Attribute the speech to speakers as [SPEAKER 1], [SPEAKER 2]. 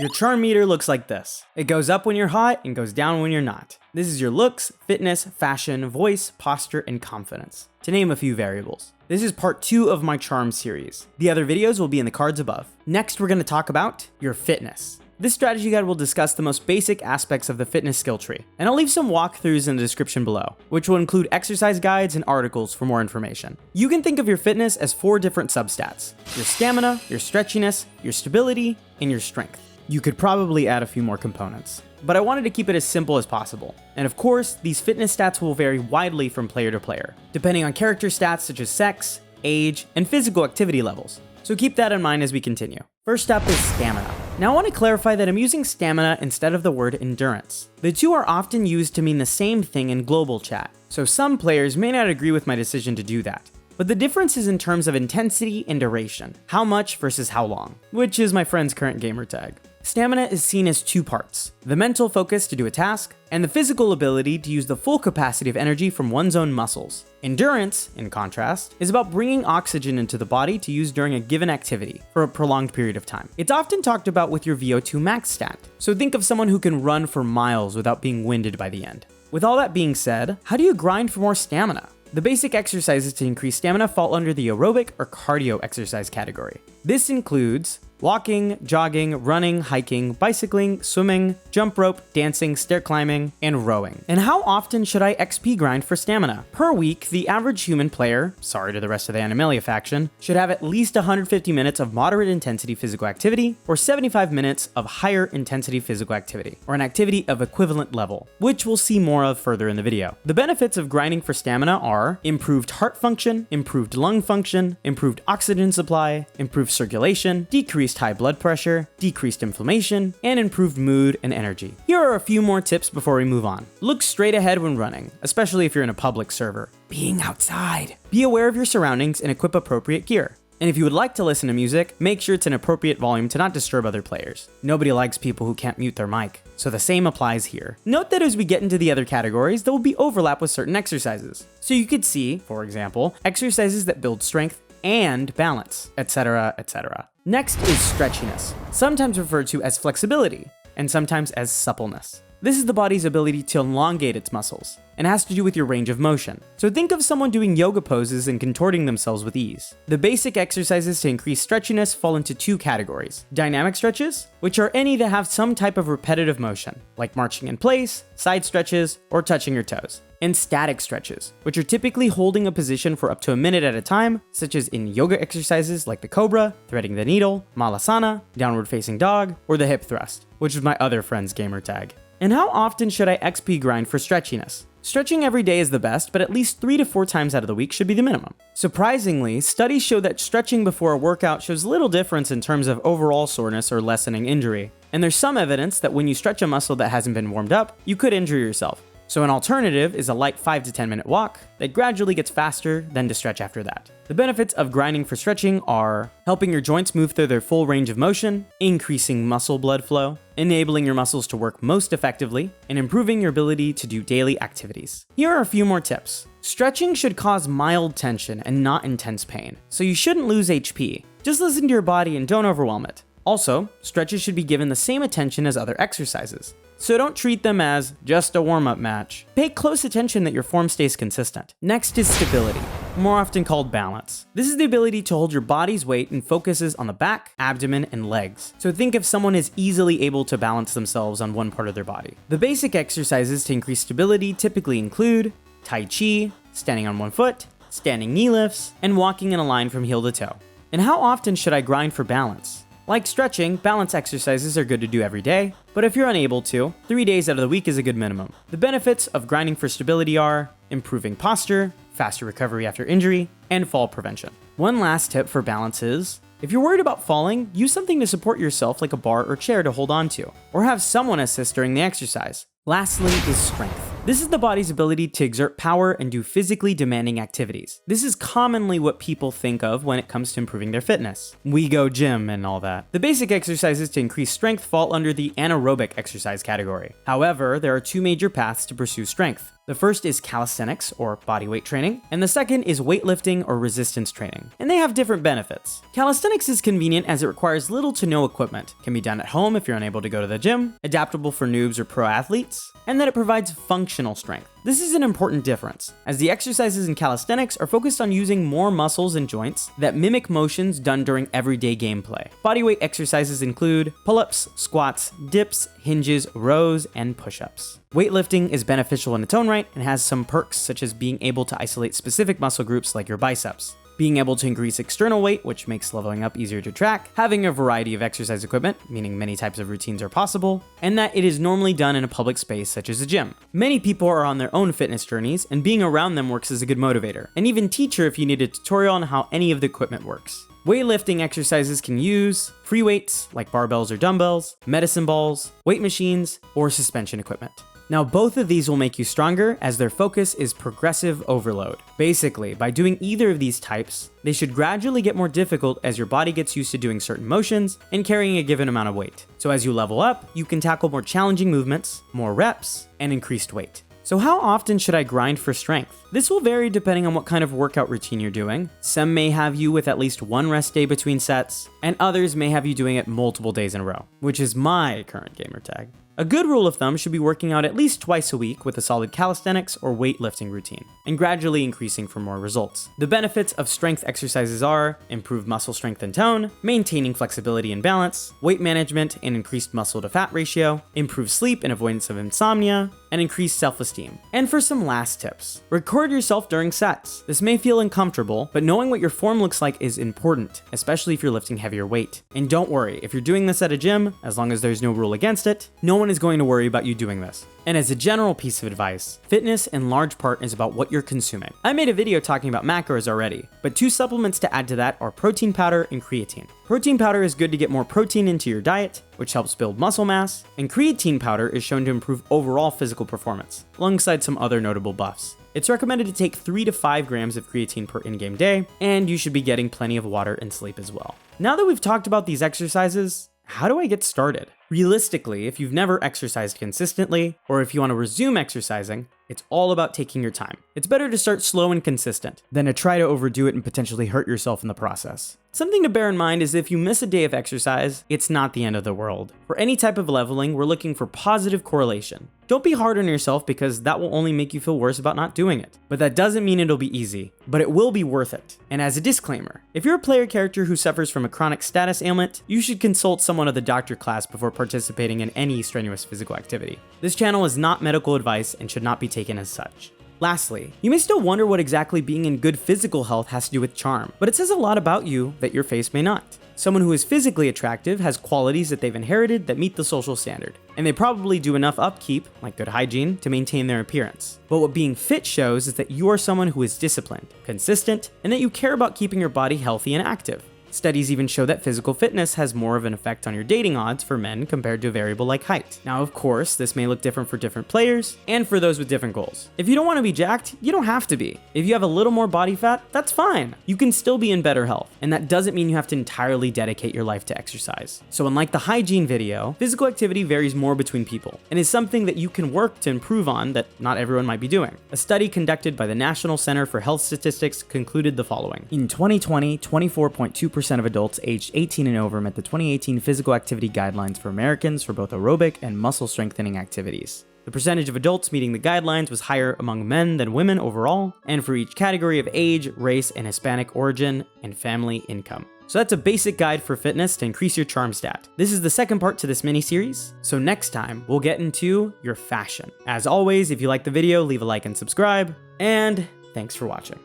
[SPEAKER 1] Your charm meter looks like this. It goes up when you're hot and goes down when you're not. This is your looks, fitness, fashion, voice, posture, and confidence, to name a few variables. This is part 2 of my charm series. The other videos will be in the cards above. Next, we're going to talk about your fitness. This strategy guide will discuss the most basic aspects of the fitness skill tree, and I'll leave some walkthroughs in the description below, which will include exercise guides and articles for more information. You can think of your fitness as 4 different substats: your stamina, your stretchiness, your stability, and your strength. You could probably add a few more components, but I wanted to keep it as simple as possible. And of course, these fitness stats will vary widely from player to player, depending on character stats such as sex, age, and physical activity levels. So keep that in mind as we continue. First up is stamina. Now I want to clarify that I'm using stamina instead of the word endurance. The two are often used to mean the same thing in global chat, so some players may not agree with my decision to do that. But the difference is in terms of intensity and duration, how much versus how long, which is my friend's current gamer tag. Stamina is seen as 2 parts: the mental focus to do a task, and the physical ability to use the full capacity of energy from one's own muscles. Endurance, in contrast, is about bringing oxygen into the body to use during a given activity for a prolonged period of time. It's often talked about with your VO2 max stat, so think of someone who can run for miles without being winded by the end. With all that being said, how do you grind for more stamina? The basic exercises to increase stamina fall under the aerobic or cardio exercise category. This includes walking, jogging, running, hiking, bicycling, swimming, jump rope, dancing, stair climbing, and rowing. And how often should I XP grind for stamina? Per week, the average human player, sorry to the rest of the Animalia faction, should have at least 150 minutes of moderate intensity physical activity, or 75 minutes of higher intensity physical activity, or an activity of equivalent level, which we'll see more of further in the video. The benefits of grinding for stamina are improved heart function, improved lung function, improved oxygen supply, improved circulation, decreased high blood pressure, decreased inflammation, and improved mood and energy. Here are a few more tips before we move on. Look straight ahead when running, especially if you're in a public server. Being outside. Be aware of your surroundings and equip appropriate gear. And if you would like to listen to music, make sure it's an appropriate volume to not disturb other players. Nobody likes people who can't mute their mic, so the same applies here. Note that as we get into the other categories, there will be overlap with certain exercises. So you could see, for example, exercises that build strength and balance, etc., etc. Next is stretchiness, sometimes referred to as flexibility, and sometimes as suppleness. This is the body's ability to elongate its muscles, and has to do with your range of motion. So think of someone doing yoga poses and contorting themselves with ease. The basic exercises to increase stretchiness fall into 2 categories: dynamic stretches, which are any that have some type of repetitive motion, like marching in place, side stretches, or touching your toes, and static stretches, which are typically holding a position for up to a minute at a time, such as in yoga exercises like the cobra, threading the needle, malasana, downward facing dog, or the hip thrust, which is my other friend's gamer tag. And how often should I XP grind for stretchiness? Stretching every day is the best, but at least 3 to 4 times out of the week should be the minimum. Surprisingly, studies show that stretching before a workout shows little difference in terms of overall soreness or lessening injury. And there's some evidence that when you stretch a muscle that hasn't been warmed up, you could injure yourself. So an alternative is a light 5 to 10 minute walk that gradually gets faster than to stretch after that. The benefits of grinding for stretching are helping your joints move through their full range of motion, increasing muscle blood flow, enabling your muscles to work most effectively, and improving your ability to do daily activities. Here are a few more tips. Stretching should cause mild tension and not intense pain, so you shouldn't lose HP. Just listen to your body and don't overwhelm it. Also, stretches should be given the same attention as other exercises, so don't treat them as just a warm-up match. Pay close attention that your form stays consistent. Next is stability, more often called balance. This is the ability to hold your body's weight and focuses on the back, abdomen, and legs. So think if someone is easily able to balance themselves on one part of their body. The basic exercises to increase stability typically include Tai Chi, standing on one foot, standing knee lifts, and walking in a line from heel to toe. And how often should I grind for balance? Like stretching, balance exercises are good to do every day, but if you're unable to, 3 days out of the week is a good minimum. The benefits of grinding for stability are improving posture, faster recovery after injury, and fall prevention. One last tip for balance is, if you're worried about falling, use something to support yourself like a bar or chair to hold on to, or have someone assist during the exercise. Lastly is strength. This is the body's ability to exert power and do physically demanding activities. This is commonly what people think of when it comes to improving their fitness. We go gym and all that. The basic exercises to increase strength fall under the anaerobic exercise category. However, there are two major paths to pursue strength. The first is calisthenics, or bodyweight training, and the second is weightlifting or resistance training, and they have different benefits. Calisthenics is convenient as it requires little to no equipment, can be done at home if you're unable to go to the gym, adaptable for noobs or pro athletes, and that it provides functional strength. This is an important difference, as the exercises in calisthenics are focused on using more muscles and joints that mimic motions done during everyday gameplay. Bodyweight exercises include pull-ups, squats, dips, hinges, rows, and push-ups. Weightlifting is beneficial in its own right and has some perks such as being able to isolate specific muscle groups like your biceps, being able to increase external weight, which makes leveling up easier to track, having a variety of exercise equipment, meaning many types of routines are possible, and that it is normally done in a public space such as a gym. Many people are on their own fitness journeys, and being around them works as a good motivator, and even teacher if you need a tutorial on how any of the equipment works. Weightlifting exercises can use free weights like barbells or dumbbells, medicine balls, weight machines, or suspension equipment. Now, both of these will make you stronger as their focus is progressive overload. Basically, by doing either of these types, they should gradually get more difficult as your body gets used to doing certain motions and carrying a given amount of weight. So as you level up, you can tackle more challenging movements, more reps, and increased weight. So how often should I grind for strength? This will vary depending on what kind of workout routine you're doing. Some may have you with at least one rest day between sets, and others may have you doing it multiple days in a row, which is my current gamer tag. A good rule of thumb should be working out at least twice a week with a solid calisthenics or weightlifting routine, and gradually increasing for more results. The benefits of strength exercises are improved muscle strength and tone, maintaining flexibility and balance, weight management and increased muscle to fat ratio, improved sleep and avoidance of insomnia, and increased self-esteem. And for some last tips, record yourself during sets. This may feel uncomfortable, but knowing what your form looks like is important, especially if you're lifting heavier weight. And don't worry, if you're doing this at a gym, as long as there's no rule against it, no one is going to worry about you doing this. And as a general piece of advice, fitness in large part is about what you're consuming. I made a video talking about macros already, but two supplements to add to that are protein powder and creatine. Protein powder is good to get more protein into your diet, which helps build muscle mass, and creatine powder is shown to improve overall physical performance, alongside some other notable buffs. It's recommended to take 3 to 5 grams of creatine per in-game day, and you should be getting plenty of water and sleep as well. Now that we've talked about these exercises, how do I get started? Realistically, if you've never exercised consistently, or if you want to resume exercising, it's all about taking your time. It's better to start slow and consistent than to try to overdo it and potentially hurt yourself in the process. Something to bear in mind is if you miss a day of exercise, it's not the end of the world. For any type of leveling, we're looking for positive correlation. Don't be hard on yourself because that will only make you feel worse about not doing it. But that doesn't mean it'll be easy, but it will be worth it. And as a disclaimer, if you're a player character who suffers from a chronic status ailment, you should consult someone of the doctor class before participating in any strenuous physical activity. This channel is not medical advice and should not be taken as such. Lastly, you may still wonder what exactly being in good physical health has to do with charm, but it says a lot about you that your face may not. Someone who is physically attractive has qualities that they've inherited that meet the social standard, and they probably do enough upkeep, like good hygiene, to maintain their appearance. But what being fit shows is that you are someone who is disciplined, consistent, and that you care about keeping your body healthy and active. Studies even show that physical fitness has more of an effect on your dating odds for men compared to a variable like height. Now, of course, this may look different for different players and for those with different goals. If you don't want to be jacked, you don't have to be. If you have a little more body fat, that's fine. You can still be in better health, and that doesn't mean you have to entirely dedicate your life to exercise. So unlike the hygiene video, physical activity varies more between people and is something that you can work to improve on that not everyone might be doing. A study conducted by the National Center for Health Statistics concluded the following. In 2020, 24.2% of adults aged 18 and over met the 2018 physical activity guidelines for Americans for both aerobic and muscle strengthening activities. The percentage of adults meeting the guidelines was higher among men than women overall, and for each category of age, race, and Hispanic origin, and family income. So that's a basic guide for fitness to increase your charm stat. This is the second part to this mini-series, so next time we'll get into your fashion. As always, if you like the video, leave a like and subscribe, and thanks for watching.